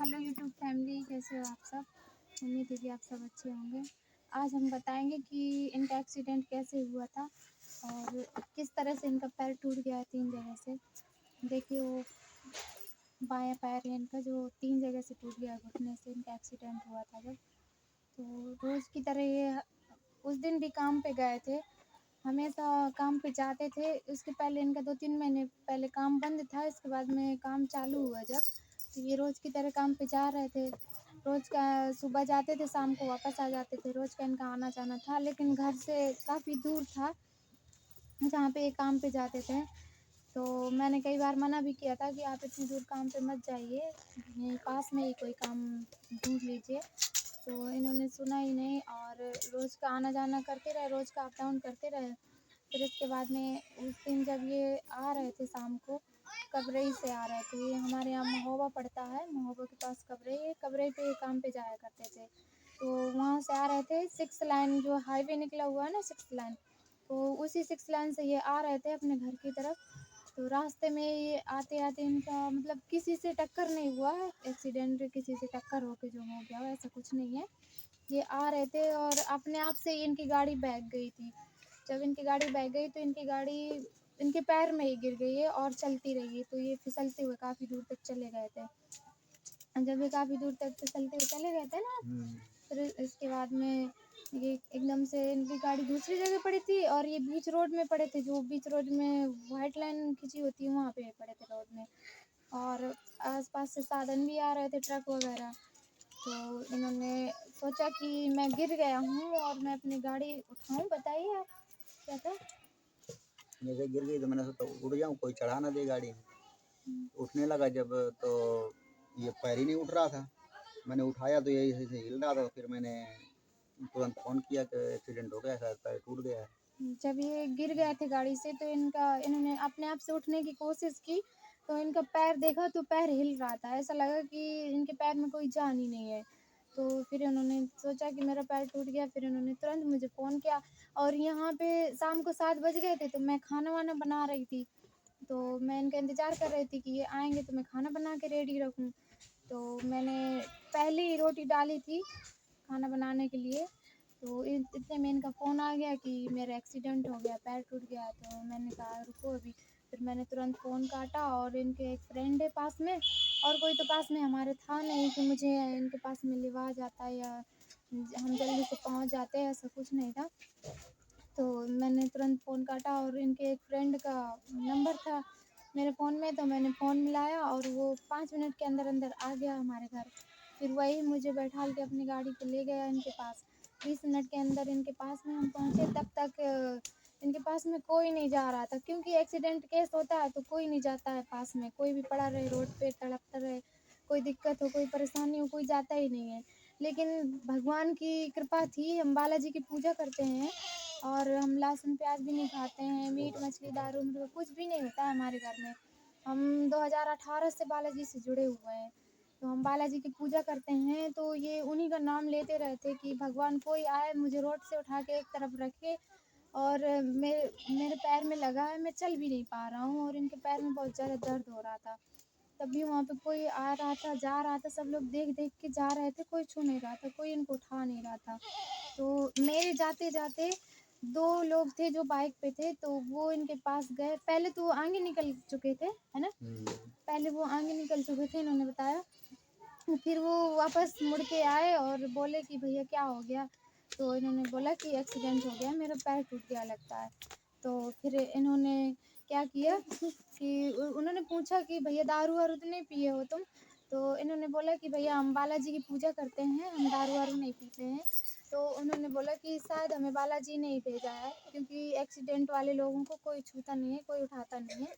Hello YouTube family, कैसे हो आप सब। उम्मीद है कि आप सब अच्छे होंगे। आज हम बताएंगे कि इनका एक्सीडेंट कैसे हुआ था और किस तरह से इनका पैर टूट गया है 3 जगह से। देखिए वो बायां पैर है इनका जो 3 जगह से टूट गया, घुटने से इनका एक्सीडेंट हुआ था जब। तो रोज़ की तरह ये उस दिन भी काम पे गए थे, हमेशा काम पे जाते थे। उसके पहले इनका 2-3 महीने पहले काम बंद था, इसके बाद में काम चालू हुआ जब, तो ये रोज़ की तरह काम पे जा रहे थे। रोज़ का सुबह जाते थे, शाम को वापस आ जाते थे। रोज़ का इनका आना जाना था, लेकिन घर से काफ़ी दूर था जहाँ पे ये काम पे जाते थे। तो मैंने कई बार मना भी किया था कि आप इतनी दूर काम पे मत जाइए, यहीं पास में ही कोई काम ढूँढ लीजिए। तो इन्होंने सुना ही नहीं और रोज़ का आना जाना करते रहे, रोज़ का अप डाउन करते रहे। फिर इसके बाद में उस दिन जब ये आ रहे थे शाम को, कबरई से आ रहे थे। ये हमारे यहाँ महोबा पड़ता है, महोबा के पास कबरई है, कबरई पे ये काम पे जाया करते थे। तो वहाँ से आ रहे थे, 6 लाइन जो हाईवे निकला हुआ है ना, 6 लाइन, तो उसी 6 लाइन से ये आ रहे थे अपने घर की तरफ। तो रास्ते में ये आते-आते इनका मतलब किसी से टक्कर नहीं हुआ है, एक्सीडेंट किसी से टक्कर होके जो हो गया हो ऐसा कुछ नहीं है। ये आ रहे थे और अपने आप से ही इनकी गाड़ी बैठ गई थी। जब इनकी गाड़ी बैठ गई तो इनकी गाड़ी इनके पैर में ही गिर गई है और चलती रही है। तो ये फिसलते हुए काफ़ी दूर तक चले गए थे। जब ये काफ़ी दूर तक फिसलते हुए चले गए थे ना, फिर इसके बाद में ये एकदम से इनकी गाड़ी दूसरी जगह पड़ी थी और ये बीच रोड में पड़े थे, जो बीच रोड में वाइट लाइन खिंची होती है वहाँ पे पड़े थे रोड में। और आसपास से साधन भी आ रहे थे, ट्रक वगैरह। तो इन्होंने सोचा कि मैं गिर गया हूँ और मैं अपनी गाड़ी उठाऊँ। बताइए आप क्या था? जैसे गिर गई तो मैंने सोचा उठ जाऊँ, कोई चढ़ा ना दे गाड़ी में। उठने लगा जब तो ये पैर ही नहीं उठ रहा था। मैंने उठाया तो ये ऐसे हिल रहा था, फिर मैंने तुरंत फ़ोन किया कि एक्सीडेंट हो गया, शायद पैर टूट गया है। जब ये गिर गए थे गाड़ी से तो इन्होंने अपने आप से उठने की कोशिश की, तो इनका पैर देखा तो पैर हिल रहा था। ऐसा लगा कि इनके पैर में कोई जान ही नहीं है। तो फिर इन्होंने सोचा कि मेरा पैर टूट गया, फिर इन्होंने तुरंत मुझे फ़ोन किया। और यहाँ पे शाम को 7 बज गए थे, तो मैं खाना-वाना बना रही थी। तो मैं इनका इंतज़ार कर रही थी कि ये आएँगे तो मैं खाना बना के रेडी रखूँ। तो मैंने पहले ही रोटी डाली थी खाना बनाने के लिए। तो इतने में इनका फ़ोन आ गया कि मेरा एक्सीडेंट हो गया, पैर टूट गया। तो मैंने कहा रुको अभी। फिर मैंने तुरंत फ़ोन काटा और इनके एक फ्रेंड है पास में, और कोई तो पास में हमारे था नहीं कि मुझे इनके पास में लिवा जाता या हम जल्दी से पहुंच जाते, ऐसा कुछ नहीं था। तो मैंने तुरंत फ़ोन काटा और इनके एक फ्रेंड का नंबर था मेरे फ़ोन में, तो मैंने फ़ोन मिलाया और वो 5 मिनट के अंदर-अंदर आ गया हमारे घर। फिर वही मुझे बैठा के अपनी गाड़ी पे ले गया इनके पास। 20 मिनट के अंदर इनके पास में हम पहुँचे, तब तक इनके पास में कोई नहीं जा रहा था, क्योंकि एक्सीडेंट केस होता है तो कोई नहीं जाता है पास में। कोई भी पड़ा रहे रोड पे तड़पता रहे, कोई दिक्कत हो, कोई परेशानी हो, कोई जाता ही नहीं है। लेकिन भगवान की कृपा थी, हम बालाजी की पूजा करते हैं और हम लहसुन प्याज भी नहीं खाते हैं, मीट मछली दारू मुर्गा कुछ भी नहीं होता है हमारे घर में। हम 2018 से बालाजी से जुड़े हुए हैं, तो हम बालाजी की पूजा करते हैं। तो ये उन्हीं का नाम लेते रहते कि भगवान कोई आए मुझे रोड से उठा के एक तरफ रखे। और मेरे मेरे पैर में लगा है, मैं चल भी नहीं पा रहा हूँ और इनके पैर में बहुत ज़्यादा दर्द हो रहा था। तभी वहाँ पे कोई आ रहा था, जा रहा था, सब लोग देख-देख के जा रहे थे, कोई छू नहीं रहा था, कोई इनको उठा नहीं रहा था। तो मेरे जाते-जाते 2 लोग थे जो बाइक पे थे, तो वो इनके पास गए। पहले तो वो आगे निकल चुके थे, है ना? पहले वो आगे निकल चुके थे, इन्होंने बताया। फिर वो वापस मुड़ के आए और बोले कि भैया क्या हो गया? तो इन्होंने बोला कि एक्सीडेंट हो गया, मेरा पैर टूट गया लगता है। तो फिर इन्होंने क्या किया कि उन्होंने पूछा कि भैया दारू-वारू तो नहीं पिए हो तुम? तो इन्होंने बोला कि भैया हम बालाजी की पूजा करते हैं, हम दारू-वारू नहीं पीते हैं। तो उन्होंने बोला कि शायद हमें बालाजी ने ही भेजा है, क्योंकि एक्सीडेंट वाले लोगों को कोई छूता नहीं है, कोई उठाता नहीं है।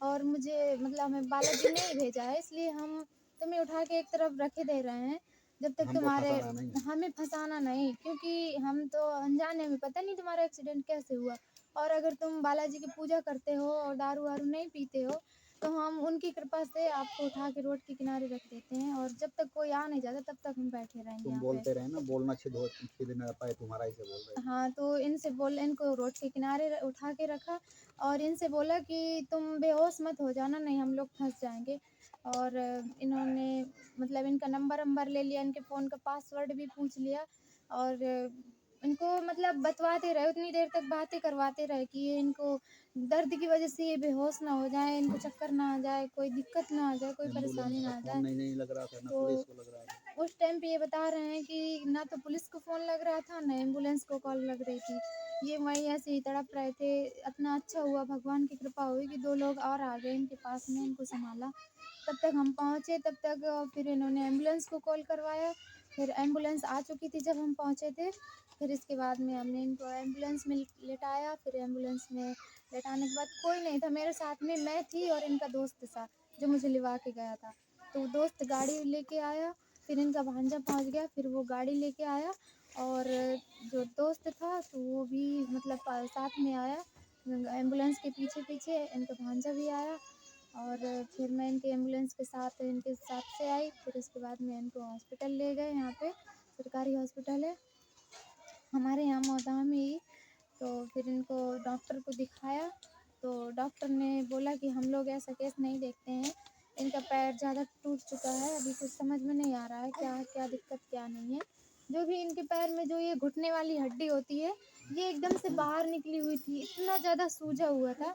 और मुझे मतलब हमें बालाजी ने ही भेजा है, इसलिए हम तुम्हें उठा के एक तरफ रखे दे रहे हैं, जब तक हमको तुम्हारे फँसाना नहीं है। हमें फँसाना नहीं, क्योंकि हम तो अनजाने में, पता नहीं तुम्हारा एक्सीडेंट कैसे हुआ। और अगर तुम बालाजी की पूजा करते हो और दारू-वारू नहीं पीते हो, तो हम उनकी कृपा से आपको उठा के रोड के किनारे रख देते हैं और जब तक कोई आ नहीं जाता तब तक हम बैठे रहेंगे तुम यहाँ पे। बोलते रहे ना, बोलना छिद ना पाए तुम्हारा, ही से बोल रहे थे। हाँ, तो इनको रोड के किनारे उठा के रखा और इनसे बोला कि तुम बेहोश मत हो जाना, नहीं हम लोग फंस जाएंगे। और इन्होंने मतलब इनका नंबर ले लिया, इनके फ़ोन का पासवर्ड भी पूछ लिया और इनको मतलब बतवाते रहे, उतनी देर तक बातें करवाते रहे कि ये इनको दर्द की वजह से ये बेहोश ना हो जाए, इनको चक्कर ना आ जाए, कोई दिक्कत ना आ जाए, कोई एम्बुलेंस परेशानी का ना आ फ़ोन जाए। नहीं लग रहा था, ना तो पुलिस को लग रहा था। उस टाइम पे ये बता रहे हैं कि ना तो पुलिस को फ़ोन लग रहा था, ना एम्बुलेंस को कॉल लग रही थी। ये वहीं ऐसे ही तड़प रहे थे। इतना अच्छा हुआ, भगवान की कृपा हुई कि 2 लोग और आ गए इनके पास में, इनको सँभाला। तब तक हम पहुँचे, तब तक फिर इन्होंने एम्बुलेंस को कॉल करवाया। फिर एम्बुलेंस आ चुकी थी जब हम पहुँचे थे। फिर इसके बाद में हमने इनको एम्बुलेंस में लेटाया। फिर एम्बुलेंस में लेटाने के बाद कोई नहीं था मेरे साथ में, मैं थी और इनका दोस्त था, जो मुझे लिवा के गया था। तो दोस्त गाड़ी लेके आया, फिर इनका भांजा पहुँच गया, फिर वो गाड़ी लेके आया और जो दोस्त था तो वो भी मतलब साथ में आया। एम्बुलेंस के पीछे-पीछे इनका भांजा भी आया और फिर मैं इनके साथ से आई। फिर उसके बाद में इनको हॉस्पिटल ले गए, यहाँ पे सरकारी हॉस्पिटल है हमारे यहाँ मौदाह में ही। तो फिर इनको डॉक्टर को दिखाया, तो डॉक्टर ने बोला कि हम लोग ऐसा केस नहीं देखते हैं, इनका पैर ज़्यादा टूट चुका है, अभी कुछ समझ में नहीं आ रहा है क्या क्या दिक्कत क्या नहीं है। जो भी इनके पैर में जो ये घुटने वाली हड्डी होती है, ये एकदम से बाहर निकली हुई थी, इतना ज़्यादा सूजा हुआ था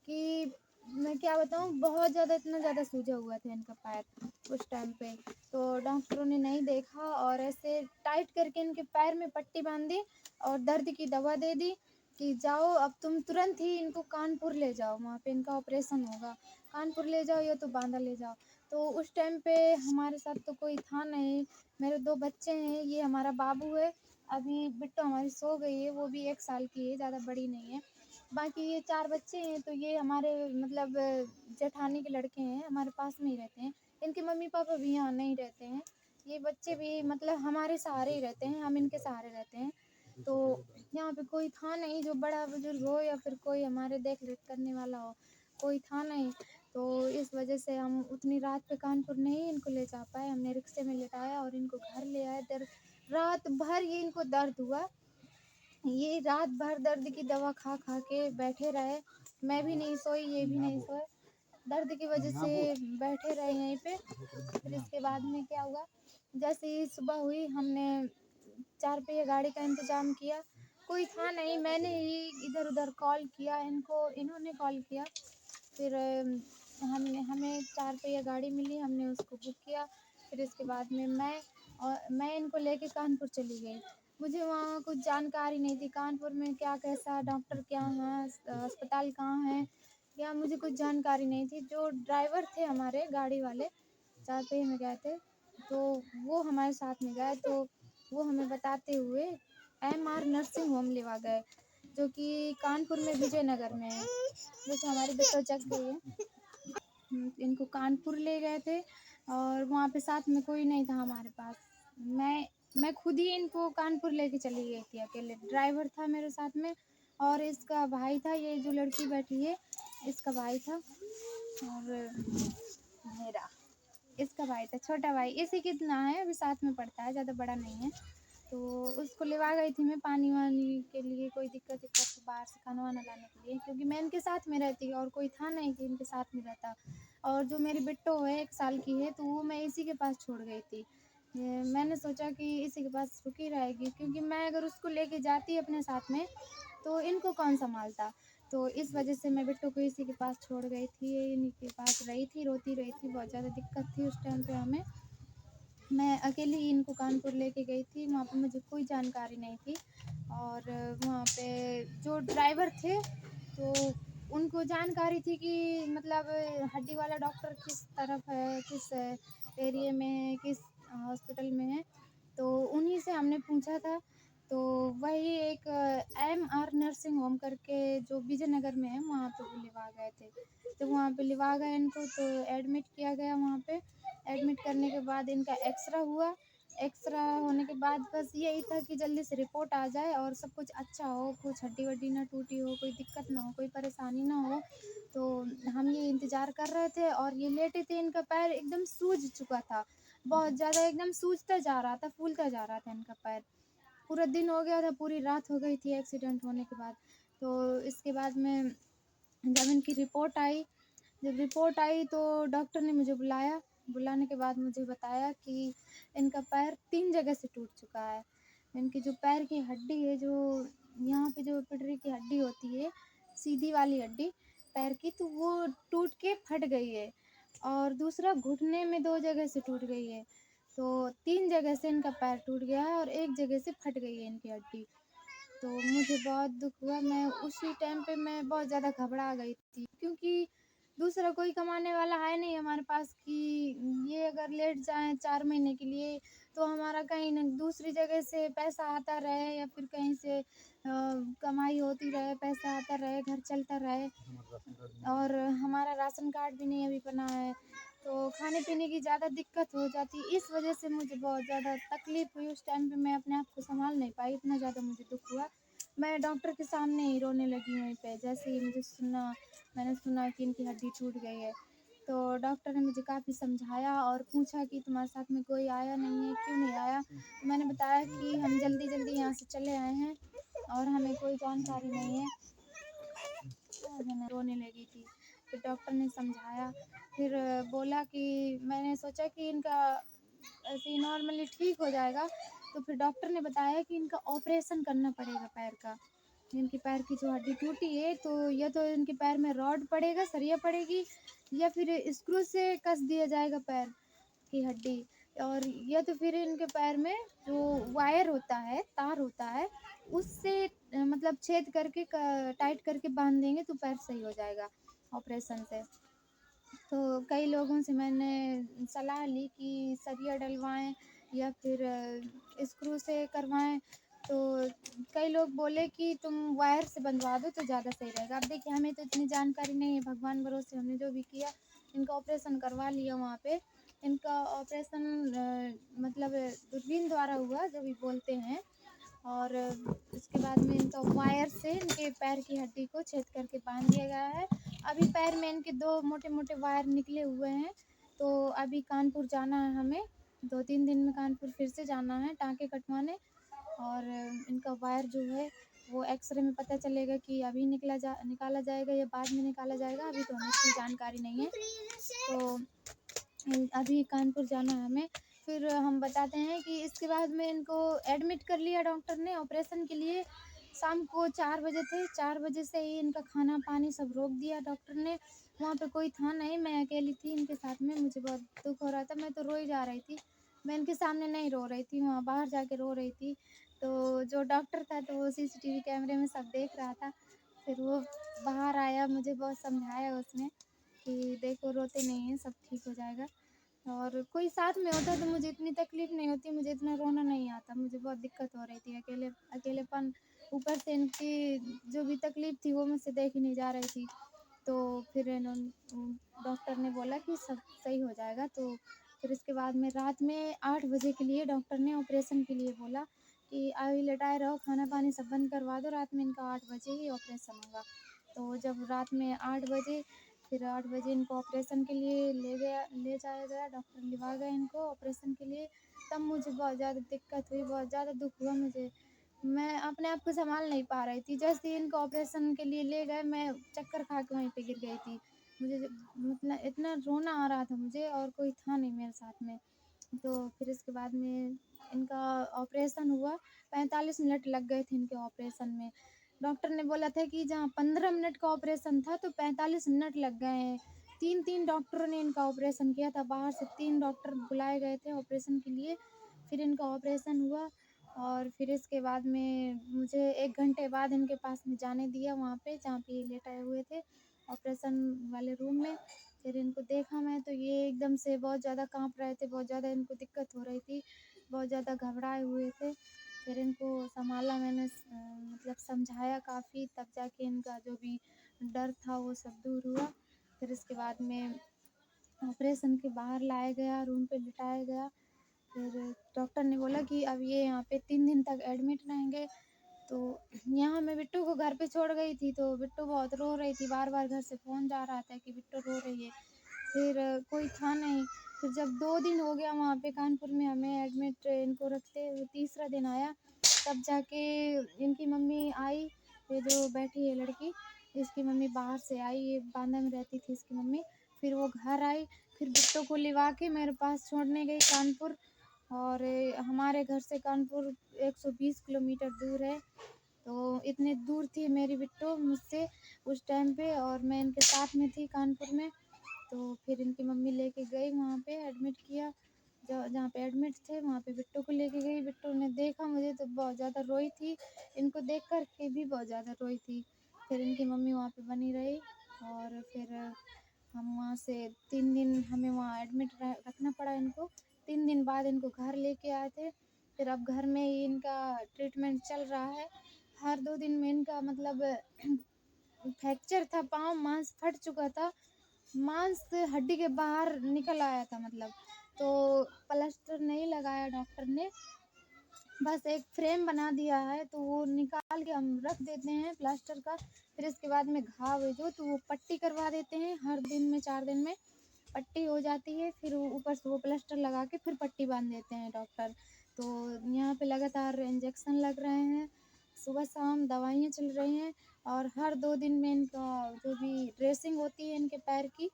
कि मैं क्या बताऊँ, बहुत ज़्यादा इतना ज़्यादा सूजा हुआ था इनका पैर उस टाइम पे। तो डॉक्टरों ने नहीं देखा और ऐसे टाइट करके इनके पैर में पट्टी बाँध दी और दर्द की दवा दे दी कि जाओ अब तुम तुरंत ही इनको कानपुर ले जाओ, वहाँ पे इनका ऑपरेशन होगा, कानपुर ले जाओ या तो बांदा ले जाओ। तो उस टाइम पे हमारे साथ तो कोई था नहीं, मेरे 2 बच्चे हैं, ये हमारा बाबू है, अभी बिट्टू हमारी सो गई है, वो भी 1 साल की है, ज़्यादा बड़ी नहीं है। बाकी ये 4 बच्चे हैं, तो ये हमारे मतलब जेठानी के लड़के हैं, हमारे पास में ही रहते हैं। इनके मम्मी-पापा भी यहाँ नहीं रहते हैं, ये बच्चे भी मतलब हमारे सहारे ही रहते हैं, हम इनके सहारे रहते हैं। तो यहाँ पे कोई था नहीं जो बड़ा-बुजुर्ग हो या फिर कोई हमारे देख-रेख करने वाला हो, कोई था नहीं। तो इस वजह से हम उतनी रात पे कानपुर नहीं इनको ले जा पाए, हमने रिक्शे में लिटाया और इनको घर ले आए। रात भर ये इनको दर्द हुआ, ये रात भर दर्द की दवा खा-खा के बैठे रहे, मैं भी नहीं सोई, ये भी नहीं सोए, दर्द की वजह से बैठे रहे यहीं पे। फिर इसके बाद में क्या हुआ, जैसे ही सुबह हुई हमने 4 पहिया गाड़ी का इंतज़ाम किया, कोई था नहीं, मैंने ही इधर-उधर कॉल किया इनको, इन्होंने कॉल किया। फिर हमें 4 पहिया गाड़ी मिली, हमने उसको बुक किया। फिर इसके बाद में मैं इनको लेके कानपुर चली गई। मुझे वहाँ कुछ जानकारी नहीं थी, कानपुर में क्या कैसा डॉक्टर क्या हैं, अस्पताल कहाँ है, या मुझे कुछ जानकारी नहीं थी। जो ड्राइवर थे हमारे गाड़ी वाले, 4 पहिए में गए थे, तो वो हमारे साथ में गए, तो वो हमें बताते हुए एमआर नर्सिंग होम लेवा गए, जो कि कानपुर में विजयनगर में है। देखो हमारी बिट्टो जग गई है। इनको कानपुर ले गए थे और वहाँ पे साथ में कोई नहीं था हमारे पास। मैं खुद ही इनको कानपुर लेके चली गई थी अकेले। ड्राइवर था मेरे साथ में और इसका भाई था, ये जो लड़की बैठी है, इसका भाई था और मेरा इसका भाई था, छोटा भाई इसी कितना है, अभी साथ में पढ़ता है, ज़्यादा बड़ा नहीं है। तो उसको लेवा गई थी मैं पानी-वानी के लिए, कोई दिक्कत-विक्कत बाहर से खाना-वाना लाने के लिए, क्योंकि मैं इनके साथ में रहती और कोई था नहीं कि इनके साथ में रहता। और जो मेरी बिट्टो है 1 साल की है, तो वो मैं इसी के पास छोड़ गई थी। मैंने सोचा कि इसी के पास रुकी रहेगी, क्योंकि मैं अगर उसको लेके जाती अपने साथ में, तो इनको कौन सँभालता? तो इस वजह से मैं बिट्टू को इसी के पास छोड़ गई थी, इन्हीं के पास रही थी, रोती रही थी, बहुत ज़्यादा दिक्कत थी उस टाइम पे हमें। मैं अकेले ही इनको कानपुर लेके गई थी, वहाँ पे मुझे कोई जानकारी नहीं थी और वहाँ पे जो ड्राइवर थे, तो उनको जानकारी थी कि मतलब हड्डी वाला डॉक्टर किस तरफ है, किस एरिया में है, किस हॉस्पिटल में है, तो उन्हीं से हमने पूछा था। तो वही एक एमआर नर्सिंग होम करके जो विजयनगर में है, वहाँ पे वो लिवा गए थे। तो वहाँ पे लिवा गए इनको, तो एडमिट किया गया वहाँ पे। एडमिट करने के बाद इनका एक्स-रे हुआ, एक्स-रे होने के बाद बस यही था कि जल्दी से रिपोर्ट आ जाए और सब कुछ अच्छा हो, कुछ हड्डी-वड्डी ना टूटी हो, कोई दिक्कत ना हो, कोई परेशानी ना हो। तो हम ये इंतज़ार कर रहे थे और ये लेटे थे, इनका पैर एकदम सूज चुका था, बहुत ज़्यादा एकदम सूजता जा रहा था, फूलता जा रहा था इनका पैर। पूरा दिन हो गया था, पूरी रात हो गई थी एक्सीडेंट होने के बाद। तो इसके बाद में जब इनकी रिपोर्ट आई, जब रिपोर्ट आई तो डॉक्टर ने मुझे बुलाया। बुलाने के बाद मुझे बताया कि इनका पैर 3 जगह से टूट चुका है। इनकी जो पैर की हड्डी है, जो यहाँ पे जो पिटरी की हड्डी होती है, सीधी वाली हड्डी पैर की, तो वो टूट के फट गई है। और दूसरा घुटने में 2 जगह से टूट गई है। तो 3 जगह से इनका पैर टूट गया है और 1 जगह से फट गई है इनकी हड्डी। तो मुझे बहुत दुःख हुआ। मैं उसी टाइम पे मैं बहुत ज़्यादा घबरा गई थी, क्योंकि दूसरा कोई कमाने वाला है नहीं हमारे पास कि ये अगर लेट जाएँ 4 महीने के लिए, तो हमारा कहीं न दूसरी जगह से पैसा आता रहे, या फिर कहीं से कमाई होती रहे, पैसा आता रहे, घर चलता रहे। और हमारा राशन कार्ड भी नहीं अभी बना है, तो खाने-पीने की ज़्यादा दिक्कत हो जाती है। इस वजह से मुझे बहुत ज़्यादा तकलीफ़ हुई। उस टाइम पे मैं अपने आप को सँभाल नहीं पाई, इतना ज़्यादा मुझे दुःख हुआ। मैं डॉक्टर के सामने ही रोने लगी वहीं पे, जैसे ही मैंने सुना कि इनकी हड्डी टूट गई है। तो डॉक्टर ने मुझे काफ़ी समझाया और पूछा कि तुम्हारे साथ में कोई आया नहीं है, क्यों नहीं आया? तो मैंने बताया कि हम जल्दी-जल्दी यहाँ से चले आए हैं और हमें कोई जानकारी नहीं है। मैं रोने लगी थी। फिर डॉक्टर ने समझाया, फिर बोला कि मैंने सोचा कि इनका ऐसे ही नॉर्मली ठीक हो जाएगा। तो फिर डॉक्टर ने बताया कि इनका ऑपरेशन करना पड़ेगा पैर का। इनके पैर की जो हड्डी टूटी है, तो या तो इनके पैर में रॉड पड़ेगा, सरिया पड़ेगी, या फिर स्क्रू से कस दिया जाएगा पैर की हड्डी, और या तो फिर इनके पैर में जो वायर होता है, तार होता है, उससे मतलब छेद करके टाइट करके बांध देंगे तो पैर सही हो जाएगा ऑपरेशन से। तो कई लोगों से मैंने सलाह ली कि सरिया डलवाएं या फिर स्क्रू से करवाएं। तो कई लोग बोले कि तुम वायर से बंधवा दो तो ज़्यादा सही रहेगा। अब देखिए, हमें तो इतनी जानकारी नहीं है, भगवान भरोसे हमने जो भी किया, इनका ऑपरेशन करवा लिया वहाँ पे। इनका ऑपरेशन मतलब दूरबीन द्वारा हुआ, जो भी बोलते हैं। और उसके बाद में इनका वायर से इनके पैर की हड्डी को छेद करके बांध दिया गया है। अभी पैर में इनके 2 मोटे-मोटे वायर निकले हुए हैं। तो अभी कानपुर जाना है हमें, 2-3 दिन में कानपुर फिर से जाना है टाँके कटवाने। और इनका वायर जो है वो एक्स-रे में पता चलेगा कि अभी निकाला जाएगा या बाद में निकाला जाएगा, अभी तो हमें इतनी जानकारी नहीं है। तो अभी कानपुर जाना है हमें। फिर हम बताते हैं कि इसके बाद में इनको एडमिट कर लिया डॉक्टर ने ऑपरेशन के लिए। शाम को 4 बजे थे, 4 बजे से ही इनका खाना-पानी सब रोक दिया डॉक्टर ने। वहाँ पे कोई था नहीं, मैं अकेली थी इनके साथ में, मुझे बहुत दुःख हो रहा था, मैं तो रो ही जा रही थी। मैं इनके सामने नहीं रो रही थी, वहाँ बाहर जाके रो रही थी। तो जो डॉक्टर था तो वो सीसीटीवी कैमरे में सब देख रहा था। फिर वो बाहर आया, मुझे बहुत समझाया उसने कि देखो रोते नहीं हैं, सब ठीक हो जाएगा। और कोई साथ में होता तो मुझे इतनी तकलीफ़ नहीं होती, मुझे इतना रोना नहीं आता, मुझे बहुत दिक्कत हो रही थी, अकेलेपन, ऊपर से इनकी जो भी तकलीफ़ थी वो मुझसे देखी नहीं जा रही थी। तो फिर डॉक्टर ने बोला कि सब सही हो जाएगा। तो फिर इसके बाद में रात में 8 बजे के लिए डॉक्टर ने ऑपरेशन के लिए बोला कि अभी लेटाए रहो, खाना-पानी सब बंद करवा दो, रात में इनका 8 बजे ही ऑपरेशन होगा। तो जब रात में 8 बजे, फिर 8 बजे इनको ऑपरेशन के लिए ले जाया गया, डॉक्टर लिवा गए इनको ऑपरेशन के लिए। तब मुझे बहुत ज़्यादा दिक्कत हुई, बहुत ज़्यादा दुःख हुआ मुझे। मैं अपने आप को सँभाल नहीं पा रही थी। जैसे ही इनको ऑपरेशन के लिए ले गए, मैं चक्कर खा के वहीं पे गिर गई थी। मुझे मतलब इतना रोना आ रहा था मुझे, और कोई था नहीं मेरे साथ में। तो फिर इसके बाद में इनका ऑपरेशन हुआ, 45 मिनट लग गए थे इनके ऑपरेशन में। डॉक्टर ने बोला था कि जहाँ 15 मिनट का ऑपरेशन था तो 45 मिनट लग गए हैं। 3-3 डॉक्टरों ने इनका ऑपरेशन किया था, बाहर से 3 डॉक्टर बुलाए गए थे ऑपरेशन के लिए। फिर इनका ऑपरेशन हुआ और फिर इसके बाद में मुझे 1 घंटे बाद इनके पास में जाने दिया, वहाँ पे जहाँ पे ये लेटाए हुए थे ऑपरेशन वाले रूम में। फिर इनको देखा मैं तो ये एकदम से बहुत ज़्यादा काँप रहे थे, बहुत ज़्यादा इनको दिक्कत हो रही थी, बहुत ज़्यादा घबराए हुए थे। फिर इनको सँभाला मैंने, मतलब समझाया काफ़ी, तब जाके इनका जो भी डर था वो सब दूर हुआ। फिर इसके बाद में ऑपरेशन के बाहर लाया गया, रूम पे लिटाया गया। फिर डॉक्टर ने बोला कि अब ये यहाँ पे 3 दिन तक एडमिट रहेंगे। तो यहाँ मैं बिट्टू को घर पे छोड़ गई थी, तो बिट्टू बहुत रो रही थी, बार-बार घर से फ़ोन जा रहा था कि बिट्टू रो रही है। फिर कोई था नहीं। फिर जब 2 दिन हो गया वहाँ पे कानपुर में हमें एडमिट इनको रखते हुए, तीसरा दिन आया, तब जाके इनकी मम्मी आई, ये जो बैठी है लड़की, इसकी मम्मी बाहर से आई, ये बांदा में रहती थी इसकी मम्मी। फिर वो घर आई, फिर बिट्टू को लिवा के मेरे पास छोड़ने गई कानपुर। और हमारे घर से कानपुर 120 किलोमीटर दूर है। तो इतने दूर थी मेरी बिट्टू मुझसे उस टाइम पे, और मैं इनके साथ में थी कानपुर में। तो फिर इनकी मम्मी लेके गई वहाँ पे, एडमिट किया। जहाँ पे एडमिट थे वहाँ पे बिट्टू को लेके गई। बिट्टू ने देखा मुझे तो बहुत ज़्यादा रोई थी, इनको देख कर के भी बहुत ज़्यादा रोई थी। फिर इनकी मम्मी वहाँ पे बनी रही, और फिर हम वहाँ से 3 दिन हमें वहाँ एडमिट रखना पड़ा इनको। 3 दिन बाद इनको घर लेके आए थे। फिर अब घर में ही इनका ट्रीटमेंट चल रहा है। हर 2 दिन में इनका मतलब फ्रैक्चर था, पाँव मांस फट चुका था, मांस हड्डी के बाहर निकल आया था मतलब। तो प्लास्टर नहीं लगाया डॉक्टर ने, बस एक फ्रेम बना दिया है, तो वो निकाल के हम रख देते हैं प्लास्टर का। फिर इसके बाद में घाव है जो, तो वो पट्टी करवा देते हैं हर दिन में, 4 दिन में पट्टी हो जाती है। फिर ऊपर से वो प्लास्टर लगा के फिर पट्टी बांध देते हैं डॉक्टर। तो यहाँ पे लगातार इंजेक्शन लग रहे हैं, सुबह शाम दवाइयाँ चल रही हैं। और हर 2 दिन में इनका जो भी ड्रेसिंग होती है इनके पैर की।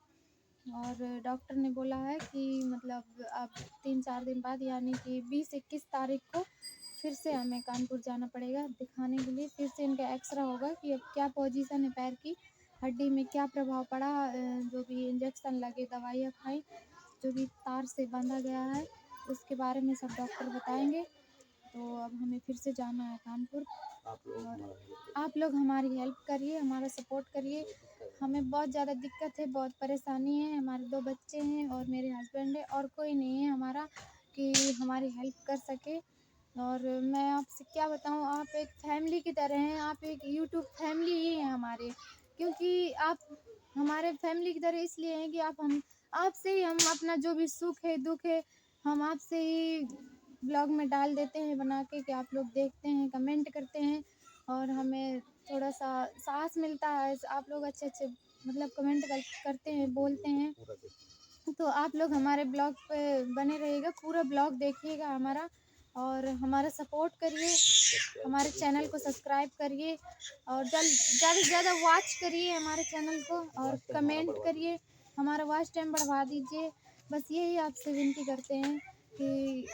और डॉक्टर ने बोला है कि मतलब अब 3-4 दिन बाद, यानी कि 20-21 तारीख को फिर से हमें कानपुर जाना पड़ेगा दिखाने के लिए। फिर से इनका एक्सरा होगा कि अब क्या पोजीशन है पैर की, हड्डी में क्या प्रभाव पड़ा, जो भी इंजेक्शन लगे, दवाइयाँ खाई, जो भी तार से बांधा गया है, उसके बारे में सब डॉक्टर बताएंगे। तो अब हमें फिर से जाना है कानपुर। और आप लोग हमारी हेल्प करिए, हमारा सपोर्ट करिए। हमें बहुत ज़्यादा दिक्कत है, बहुत परेशानी है। हमारे 2 बच्चे हैं और मेरे हस्बैंड है, और कोई नहीं है हमारा कि हमारी हेल्प कर सके। और मैं आपसे क्या बताऊँ, आप एक फैमिली की तरह हैं, आप एक यूट्यूब फैमिली ही हैं हमारे। क्योंकि आप हमारे फैमिली की तरह इसलिए हैं कि हम आपसे ही हम अपना जो भी सुख है, दुःख है, हम आपसे ही ब्लॉग में डाल देते हैं बना के, कि आप लोग देखते हैं, कमेंट करते हैं, और हमें थोड़ा-सा साहस मिलता है। आप लोग अच्छे-अच्छे मतलब कमेंट करते हैं, बोलते हैं। तो आप लोग हमारे ब्लॉग पे बने रहिएगा, पूरा ब्लॉग देखिएगा हमारा, और हमारा सपोर्ट करिए, हमारे चैनल को सब्सक्राइब करिए, और ज़्यादा से ज़्यादा वॉच करिए हमारे चैनल को, और कमेंट करिए, हमारा वॉच टाइम बढ़वा दीजिए। बस यही आपसे विनती करते हैं कि